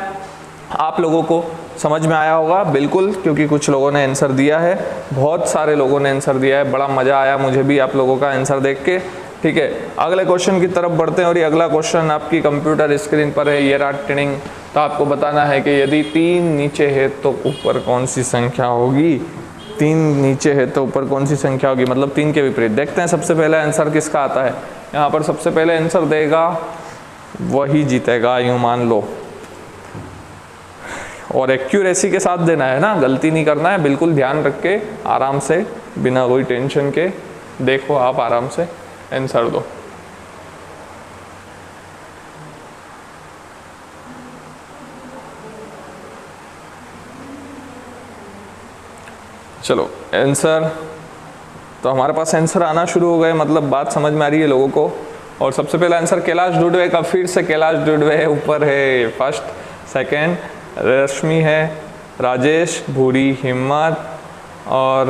आप लोगों को समझ में आया होगा बिल्कुल, क्योंकि कुछ लोगों ने आंसर दिया है, बहुत सारे लोगों ने आंसर दिया है। बड़ा मज़ा आया मुझे भी आप लोगों का आंसर देख के। ठीक है, अगले क्वेश्चन की तरफ बढ़ते हैं और ये अगला क्वेश्चन आपकी कंप्यूटर स्क्रीन पर है। ये रहा ट्रेनिंग। तो आपको बताना है कि यदि 3 नीचे है तो ऊपर कौन सी संख्या होगी? 3 नीचे है तो ऊपर कौन सी संख्या होगी, मतलब 3 के विपरीत। देखते हैं सबसे पहले आंसर किसका आता है। यहाँ पर सबसे पहले आंसर देगा वही जीतेगा, यूँ मान लो। और एक्यूरेसी के साथ देना है ना, गलती नहीं करना है, बिल्कुल ध्यान रख के आराम से बिना कोई टेंशन के देखो, आप आराम से आंसर दो। चलो आंसर, तो हमारे पास आंसर आना शुरू हो गए, मतलब बात समझ में आ रही है लोगों को। और सबसे पहला आंसर कैलाश डुडवे का, फिर से कैलाश डुडवे ऊपर है, फर्स्ट। सेकंड रश्मि है, राजेश, भूरी, हिम्मत और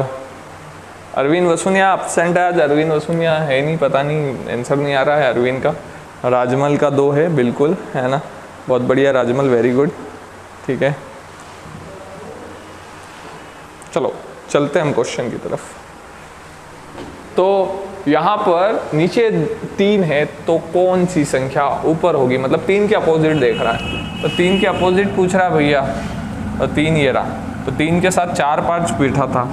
अरविंद वसुनिया एब्सेंट है आज। अरविंद वसुनिया है नहीं, पता नहीं आंसर नहीं आ रहा है अरविंद का। राजमल का 2 है, बिल्कुल है ना, बहुत बढ़िया राजमल, वेरी गुड। ठीक है, चलो चलते हैं हम क्वेश्चन की तरफ। तो यहाँ पर नीचे 3 है तो कौन सी संख्या ऊपर होगी, मतलब 3 के अपोजिट देख रहा है, तो 3 के अपोजिट पूछ रहा है भैया। तो 3 ये रहा, तो 3 के साथ 4 5 बैठा था,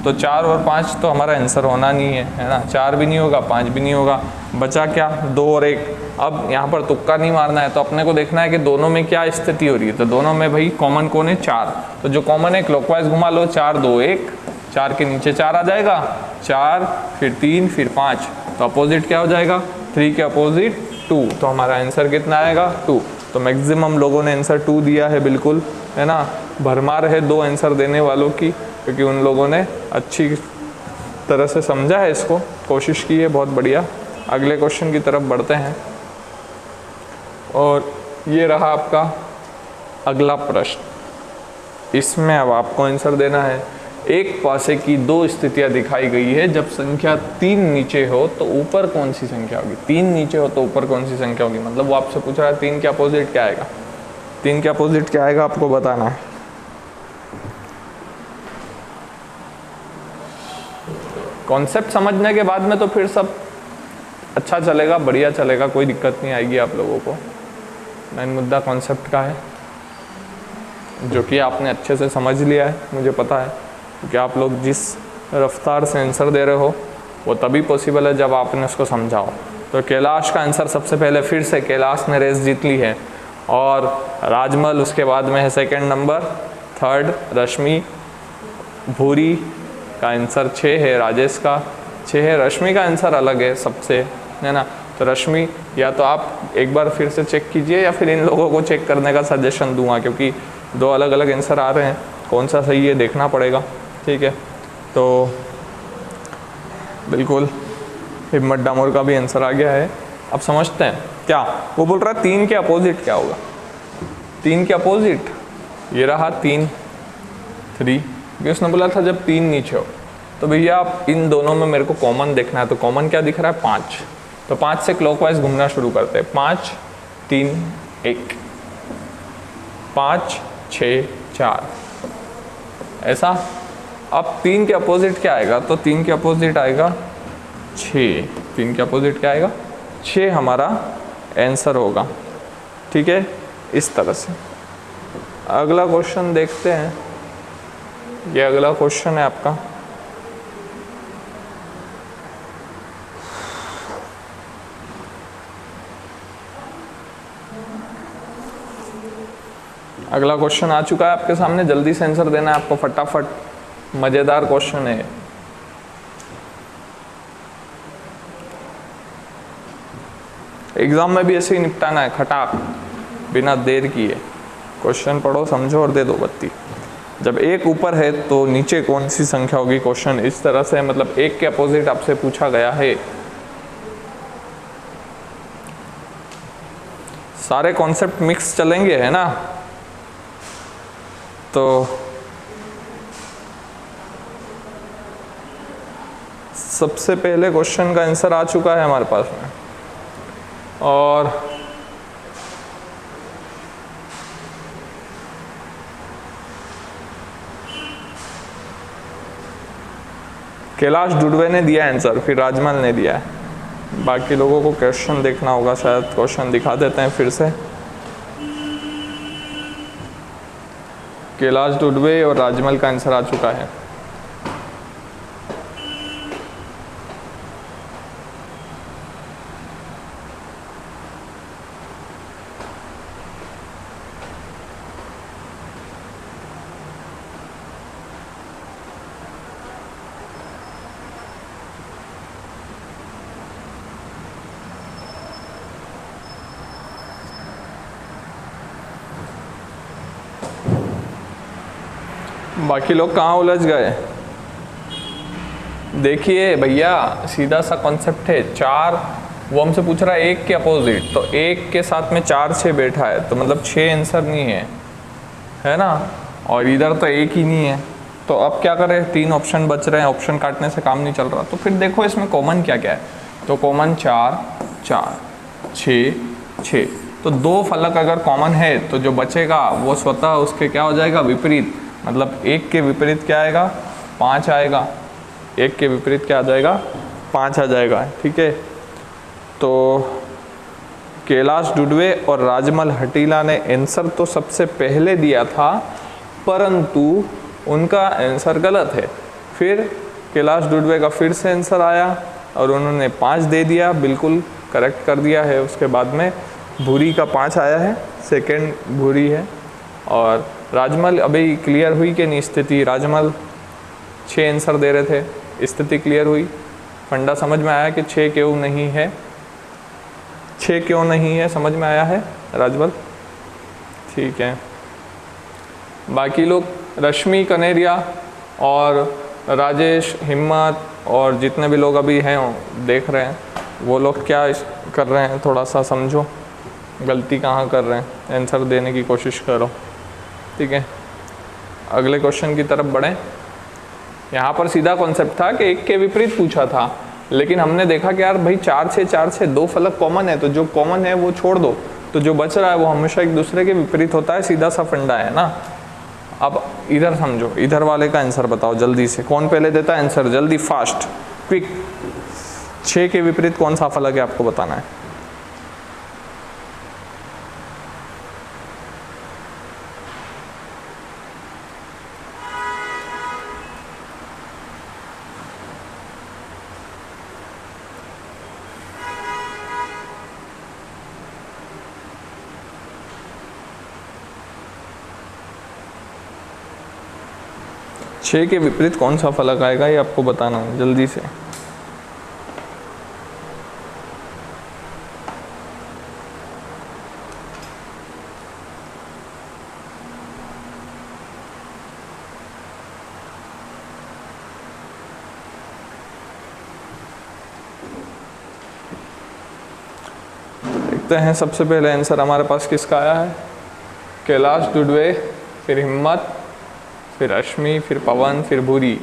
तो 4 और 5 तो हमारा आंसर होना नहीं है ना। 4 भी नहीं होगा, 5 भी नहीं होगा, बचा क्या? 2 और 1। अब यहाँ पर तुक्का नहीं मारना है, तो अपने को देखना है कि दोनों में क्या स्थिति हो रही है। तो दोनों में भाई कॉमन कौन है? 4। तो जो कॉमन है क्लॉकवाइज घुमा लो, 4 2 1, 4 के नीचे 4 आ जाएगा, 4 फिर 3 फिर 5, तो अपोजिट क्या हो जाएगा? 3 के अपोजिट 2, तो हमारा आंसर कितना आएगा? 2। तो मैक्सिमम लोगों ने आंसर 2 दिया है, बिल्कुल है ना। भरमार है 2 आंसर देने वालों की, क्योंकि उन लोगों ने अच्छी तरह से समझा है इसको, कोशिश की है, बहुत बढ़िया। अगले क्वेश्चन की तरफ बढ़ते हैं और ये रहा आपका अगला प्रश्न। इसमें अब आपको आंसर देना है। एक पासे की 2 स्थितियां दिखाई गई है, जब संख्या 3 नीचे हो तो ऊपर कौन सी संख्या होगी? 3 नीचे हो तो ऊपर कौन सी संख्या होगी, मतलब वो आपसे पूछ रहा है 3 के अपोजिट क्या आएगा। 3 के अपोजिट क्या आएगा आपको बताना है। कॉन्सेप्ट समझने के बाद में तो फिर सब अच्छा चलेगा, बढ़िया चलेगा, कोई दिक्कत नहीं आएगी आप लोगों को। मेन मुद्दा कॉन्सेप्ट का है, जो कि आपने अच्छे से समझ लिया है, मुझे पता है, क्योंकि आप लोग जिस रफ्तार से आंसर दे रहे हो वो तभी पॉसिबल है जब आपने उसको समझाओ। तो कैलाश का आंसर सबसे पहले, फिर से कैलाश ने रेस जीत ली है, और राजमल उसके बाद में है सेकंड नंबर, थर्ड रश्मि, भूरी का आंसर 6 है, राजेश का 6 है, रश्मि का आंसर अलग है सबसे, है ना। तो रश्मि, या तो आप एक बार फिर से चेक कीजिए या फिर इन लोगों को चेक करने का सजेशन दूंगा, क्योंकि 2 अलग अलग आंसर आ रहे हैं, कौन सा सही है देखना पड़ेगा। ठीक है, तो बिल्कुल हिम्मत डामोर का भी आंसर आ गया है। अब समझते हैं क्या वो बोल रहा है। 3 के अपोजिट क्या होगा? 3 के अपोजिट ये रहा 3 3, क्योंकि उसने बोला था जब 3 नीचे हो। तो भैया आप इन दोनों में मेरे को कॉमन देखना है, तो कॉमन क्या दिख रहा है? 5। तो 5 से क्लॉकवाइज घूमना शुरू करते हैं। 5 3 1, 5 6 4, ऐसा। अब 3 के अपोजिट क्या आएगा? तो 3 के अपोजिट आएगा 6। 3 के अपोजिट क्या आएगा? 6 हमारा आंसर होगा। ठीक है, इस तरह से। अगला क्वेश्चन देखते हैं। ये अगला क्वेश्चन है आपका, अगला क्वेश्चन आ चुका है आपके सामने, जल्दी से आंसर देना है आपको फटाफट, मजेदार क्वेश्चन है। एग्जाम में भी ऐसे ही निपटाना है, खटाक, बिना देर किए। क्वेश्चन पढ़ो, समझो और दे दो बत्ती। जब 1 ऊपर है तो नीचे कौन सी संख्या होगी, क्वेश्चन इस तरह से, मतलब 1 के अपोजिट आपसे पूछा गया है। सारे कॉन्सेप्ट मिक्स चलेंगे, है ना। तो सबसे पहले क्वेश्चन का आंसर आ चुका है हमारे पास में, और कैलाश डुडवे ने दिया आंसर, फिर राजमल ने दिया है। बाकी लोगों को क्वेश्चन देखना होगा, शायद क्वेश्चन दिखा देते हैं फिर से। कैलाश डुडवे और राजमल का आंसर आ चुका है। बाकी लोग कहाँ उलझ गए? देखिए भैया, सीधा सा कॉन्सेप्ट है। 4, वो हमसे पूछ रहा है 1 के अपोजिट, तो 1 के साथ में 4 6 बैठा है, तो मतलब 6 आंसर नहीं है ना। और इधर तो 1 ही नहीं है, तो अब क्या करें, 3 ऑप्शन बच रहे हैं, ऑप्शन काटने से काम नहीं चल रहा। तो फिर देखो इसमें कॉमन क्या क्या है, तो कॉमन 4 4 6 6, तो 2 फलक अगर कॉमन है तो जो बचेगा वो स्वतः उसके क्या हो जाएगा, विपरीत। मतलब 1 के विपरीत क्या आएगा, 5 आएगा। 1 के विपरीत क्या आ जाएगा, 5 आ जाएगा, ठीक है। तो कैलाश डुडवे और राजमल हटीला ने आंसर तो सबसे पहले दिया था, परंतु उनका आंसर गलत है। फिर कैलाश डुडवे का फिर से आंसर आया और उन्होंने 5 दे दिया, बिल्कुल करेक्ट कर दिया है। उसके बाद में भूरी का 5 आया है, सेकंड भूरी है। और राजमल अभी क्लियर हुई कि नहीं स्थिति, राजमल 6 आंसर दे रहे थे, स्थिति क्लियर हुई, फंडा समझ में आया कि 6 क्यों नहीं है, 6 क्यों नहीं है, समझ में आया है राजमल, ठीक है। बाकी लोग रश्मि कनेरिया और राजेश, हिम्मत और जितने भी लोग अभी हैं देख रहे हैं, वो लोग क्या कर रहे हैं, थोड़ा सा समझो गलती कहाँ कर रहे हैं, आंसर देने की कोशिश करो, ठीक है। अगले क्वेश्चन की तरफ बढ़ें। यहाँ पर सीधा कॉन्सेप्ट था कि 1 के विपरीत पूछा था, लेकिन हमने देखा कि यार भाई 4 6 4 6 2 फलक कॉमन है, तो जो कॉमन है वो छोड़ दो, तो जो बच रहा है वो हमेशा एक दूसरे के विपरीत होता है, सीधा सा फंडा है ना। अब इधर समझो, इधर वाले का आंसर बताओ जल्दी से, कौन पहले देता है आंसर, जल्दी फास्ट क्विक। 6 के विपरीत कौन सा फलक है आपको बताना है। छः के विपरीत कौन सा फलक आएगा ये आपको बताना है जल्दी से। देखते हैं सबसे पहले आंसर हमारे पास किसका आया है, कैलाश डुडवे, फिर हिम्मत, फिर रश्मि, फिर पवन, फिर भूरी,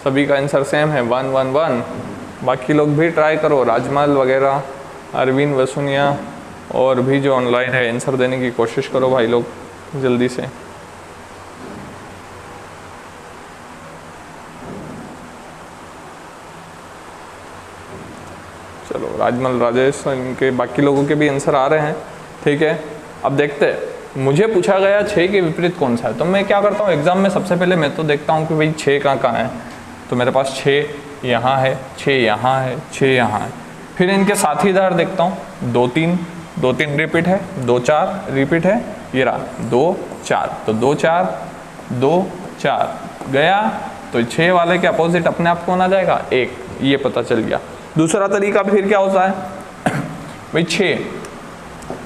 सभी का आंसर सेम है 1 1 1। बाकी लोग भी ट्राई करो, राजमल वगैरह, अरविंद वसुनिया और भी जो ऑनलाइन है आंसर देने की कोशिश करो भाई लोग जल्दी से। चलो राजमल, राजेश, इनके बाकी लोगों के भी आंसर आ रहे हैं, ठीक है। अब देखते हैं, मुझे पूछा गया 6 के विपरीत कौन सा है, तो मैं क्या करता हूँ एग्जाम में, सबसे पहले मैं तो देखता हूँ कि भाई 6 कहाँ है, तो मेरे पास 6 यहाँ है, 6 यहाँ है, 6 यहाँ है। फिर इनके साथीदार देखता हूँ, 2 3 2 3 रिपीट है, 2 4 रिपीट है, ये रहा 2 4, तो 2 4 2 4 गया, तो 6 वाले के अपोजिट अपने आप कौन आ जाएगा, 1, ये पता चल गया। दूसरा तरीका फिर क्या होता है भाई 6,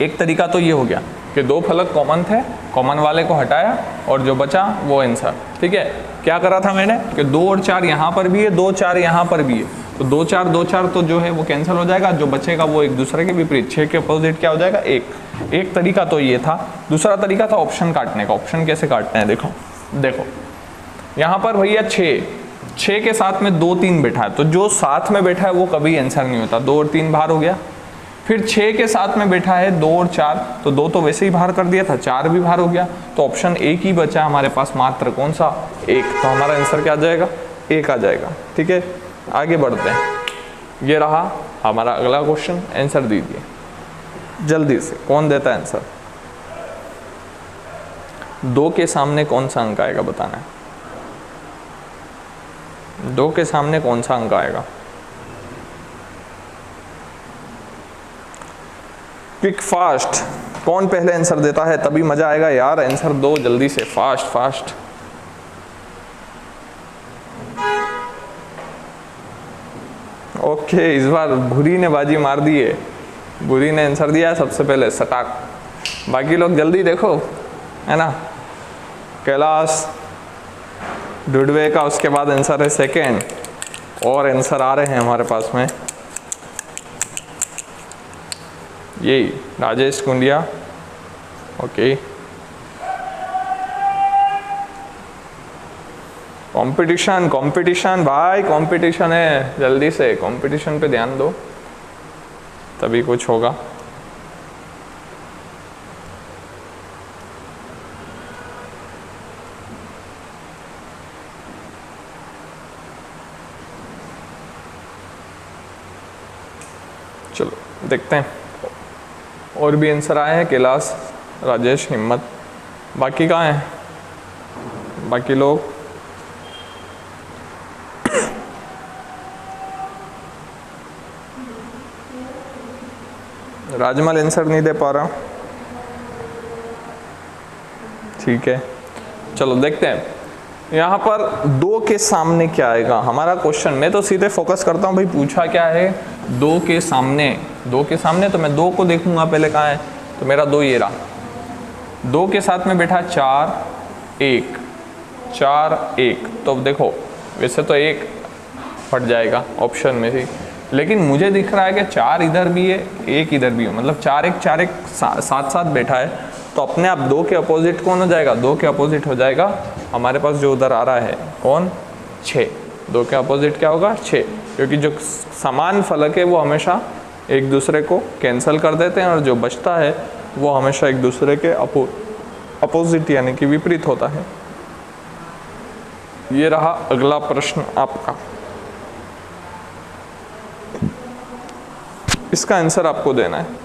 एक तरीका तो ये हो गया कि 2 फलक कॉमन थे, कॉमन वाले को हटाया और जो बचा वो आंसर। ठीक है, क्या करा था मैंने कि 2 और 4 यहाँ पर भी है, 2 4 यहाँ पर भी है, तो 2 4 तो जो है वो कैंसिल हो जाएगा, जो बचेगा वो एक दूसरे के विपरीत, 6 के अपोजिट क्या हो जाएगा 1। एक तरीका तो ये था। दूसरा तरीका था ऑप्शन काटने का। ऑप्शन कैसे काटते हैं, देखो यहाँ पर भैया 6 के साथ में 2 3 बैठा है, तो जो साथ में बैठा है वो कभी आंसर नहीं होता। 2 और 3 बाहर हो गया। फिर 6 के साथ में बैठा है 2 और 4, तो 2 तो वैसे ही बाहर कर दिया था, 4 भी बाहर हो गया, तो ऑप्शन 1 ही बचा हमारे पास, मात्र कौन सा 1। तो हमारा आंसर क्या आ जाएगा 1 आ जाएगा। ठीक है, आगे बढ़ते हैं। ये रहा हमारा अगला क्वेश्चन, आंसर दीजिए जल्दी से। कौन देता है आंसर? 2 के सामने कौन सा अंक आएगा बताना है। 2 के सामने कौन सा अंक आएगा? क्विक फास्ट, कौन पहले आंसर देता है तभी मजा आएगा यार। आंसर दो जल्दी से, फास्ट फास्ट। ओके, इस बार भूरी ने बाजी मार दी है। भूरी ने आंसर दिया है सबसे पहले, सटाक। बाकी लोग जल्दी देखो, है ना। कैलाश डुडवे का उसके बाद आंसर है सेकेंड, और आंसर आ रहे हैं हमारे पास में यही राजेश कुंडिया। ओके, कंपटीशन कंपटीशन भाई, कंपटीशन है, जल्दी से कंपटीशन पे ध्यान दो तभी कुछ होगा। चलो देखते हैं, और भी आंसर आए हैं। कैलाश, राजेश, हिम्मत, बाकी कहाँ हैं बाकी लोग? राजमल आंसर नहीं दे पा रहा। ठीक है, चलो देखते हैं यहाँ पर 2 के सामने क्या आएगा हमारा क्वेश्चन। मैं तो सीधे फोकस करता हूँ भाई, पूछा क्या है 2 के सामने। 2 के सामने तो मैं 2 को देखूंगा पहले, कहाँ है, तो मेरा 2 ये रहा। 2 के साथ में बैठा 4 1 4 1, तो देखो वैसे तो 1 फट जाएगा ऑप्शन में से, लेकिन मुझे दिख रहा है कि 4 इधर भी है 1 इधर भी है, मतलब 4 1 साथ साथ बैठा है, तो अपने आप 2 के अपोजिट कौन हो जाएगा? 2 के अपोजिट हो जाएगा हमारे पास जो उधर आ रहा है कौन? 6। 2 के अपोजिट क्या होगा? 6, क्योंकि जो समान फलक है वो हमेशा एक दूसरे को कैंसिल कर देते हैं, और जो बचता है वो हमेशा एक दूसरे के अपोजिट यानी कि विपरीत होता है। ये रहा अगला प्रश्न आपका, इसका आंसर आपको देना है।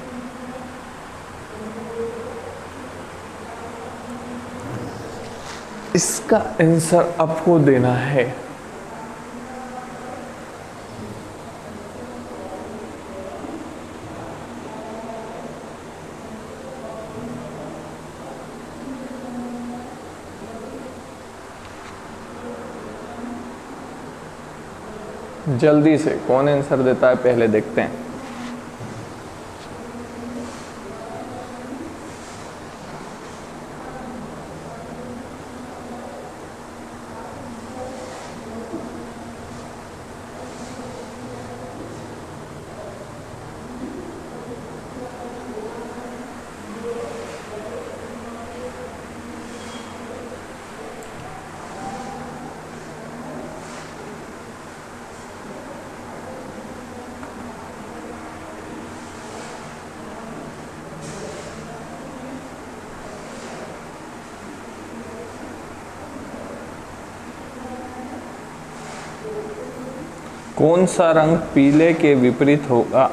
इसका आंसर आपको देना है। जल्दी से कौन आंसर देता है पहले देखते हैं। कौन सा रंग पीले के विपरीत होगा?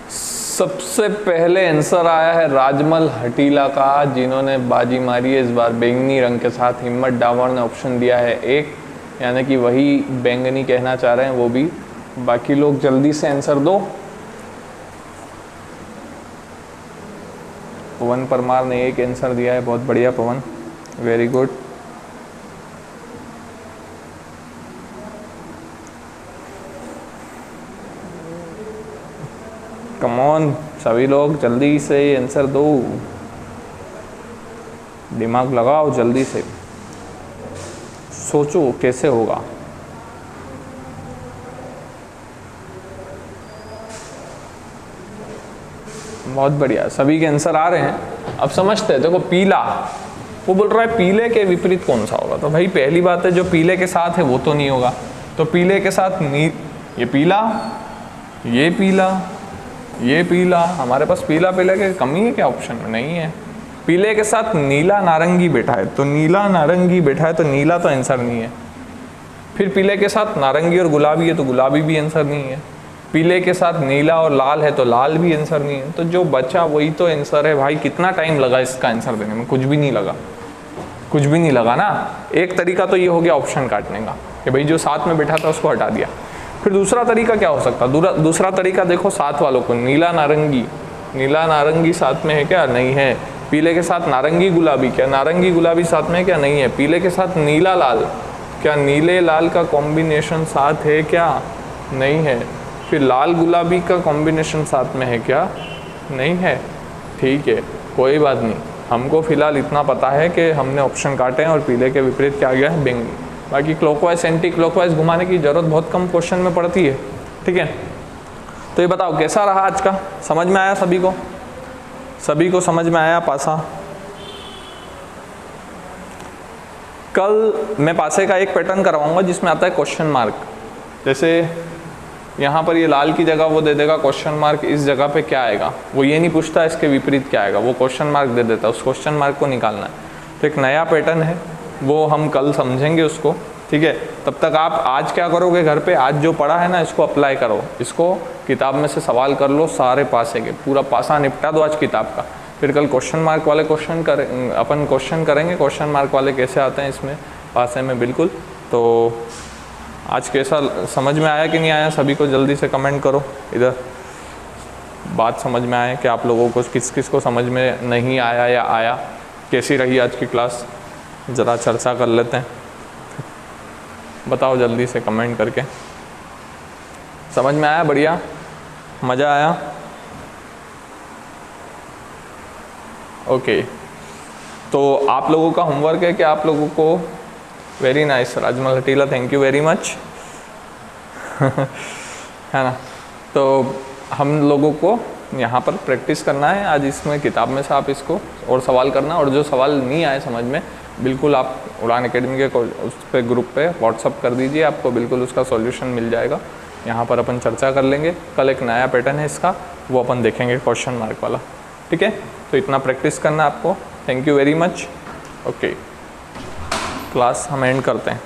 सबसे पहले आंसर आया है राजमल हटीला का, जिन्होंने बाजी मारी है इस बार बैंगनी रंग के साथ। हिम्मत डावर ने ऑप्शन दिया है 1, यानी कि वही बैंगनी कहना चाह रहे हैं वो भी। बाकी लोग जल्दी से आंसर दो। पवन परमार ने 1 आंसर दिया है, बहुत बढ़िया पवन, वेरी गुड। कम ऑन, सभी लोग जल्दी से आंसर दो, दिमाग लगाओ, जल्दी से सोचो कैसे होगा। बहुत बढ़िया, सभी के आंसर आ रहे हैं। अब समझते हैं, देखो पीला, वो बोल रहा है पीले के विपरीत कौन सा होगा। तो भाई पहली बात है जो पीले के साथ है वो तो नहीं होगा। तो पीले के साथ ये पीला, ये पीला, ये पीला, हमारे पास पीला पीले के कमी है क्या ऑप्शन में? नहीं है। पीले के साथ नीला नारंगी बैठा है, तो नीला नारंगी बैठा है, तो नीला तो आंसर नहीं है। फिर पीले के साथ नारंगी और गुलाबी है, तो गुलाबी भी आंसर नहीं है। पीले के साथ नीला और लाल है, तो लाल भी आंसर नहीं है। तो जो बचा वही तो आंसर है। भाई कितना टाइम लगा इसका आंसर देने में? कुछ भी नहीं लगा, कुछ भी नहीं लगा ना। एक तरीका तो ये हो गया ऑप्शन काटने का कि भाई जो साथ में बैठा था उसको हटा दिया। फिर दूसरा तरीका क्या हो सकता? दूसरा तरीका देखो, साथ वालों को नीला नारंगी, नीला नारंगी साथ में है क्या? नहीं है। पीले के साथ नारंगी गुलाबी, क्या नारंगी गुलाबी साथ में है क्या? नहीं है। पीले के साथ नीला लाल, क्या नीले लाल का कॉम्बिनेशन साथ है क्या? नहीं है। फिर लाल गुलाबी का कॉम्बिनेशन साथ में है क्या? नहीं है। ठीक है, कोई बात नहीं, हमको फिलहाल इतना पता है कि हमने ऑप्शन काटे हैं और पीले के विपरीत क्या गया है? बैंगनी। बाकी क्लॉकवाइज एंटी क्लॉकवाइज घुमाने की ज़रूरत बहुत कम क्वेश्चन में पड़ती है। ठीक है, तो ये बताओ कैसा रहा आज का? समझ में आया सभी को? सभी को समझ में आया पासा? कल मैं पासे का एक पैटर्न करवाऊंगा जिसमें आता है क्वेश्चन मार्क। जैसे यहाँ पर ये लाल की जगह वो दे देगा क्वेश्चन मार्क, इस जगह पे क्या आएगा वो ये नहीं पूछता इसके विपरीत क्या आएगा, वो क्वेश्चन मार्क दे देता है, उस क्वेश्चन मार्क को निकालना है। तो एक नया पैटर्न है, वो हम कल समझेंगे उसको। ठीक है, तब तक आप आज क्या करोगे घर पे? आज जो पढ़ा है ना इसको अप्लाई करो, इसको किताब में से सवाल कर लो सारे पासे के, पूरा पासा निपटा दो आज किताब का। फिर कल क्वेश्चन मार्क वाले अपन क्वेश्चन करेंगे, क्वेश्चन मार्क वाले कैसे आते हैं इसमें पासे में। बिल्कुल। तो आज कैसा समझ में आया कि नहीं आया? सभी को जल्दी से कमेंट करो इधर, बात समझ में आए कि आप लोगों को, किस किस को समझ में नहीं आया या आया। कैसी रही आज की क्लास, ज़रा चर्चा कर लेते हैं। बताओ जल्दी से कमेंट करके, समझ में आया? बढ़िया, मज़ा आया? ओके, तो आप लोगों का होमवर्क है कि आप लोगों को, very nice Rajmal Hatila, thank you very much है ना। तो हम लोगों को यहाँ पर प्रैक्टिस करना है आज, इसमें किताब में से आप इसको और सवाल करना, और जो सवाल नहीं आए समझ में बिल्कुल आप उड़ान एकेडमी के उस पे ग्रुप पे व्हाट्सअप कर दीजिए, आपको बिल्कुल उसका सॉल्यूशन मिल जाएगा। यहाँ पर अपन चर्चा कर लेंगे। कल एक नया पैटर्न है इसका, वो अपन देखेंगे क्वेश्चन मार्क वाला। ठीक है, तो इतना प्रैक्टिस करना आपको। Thank you very much. Okay, class हम एंड करते हैं।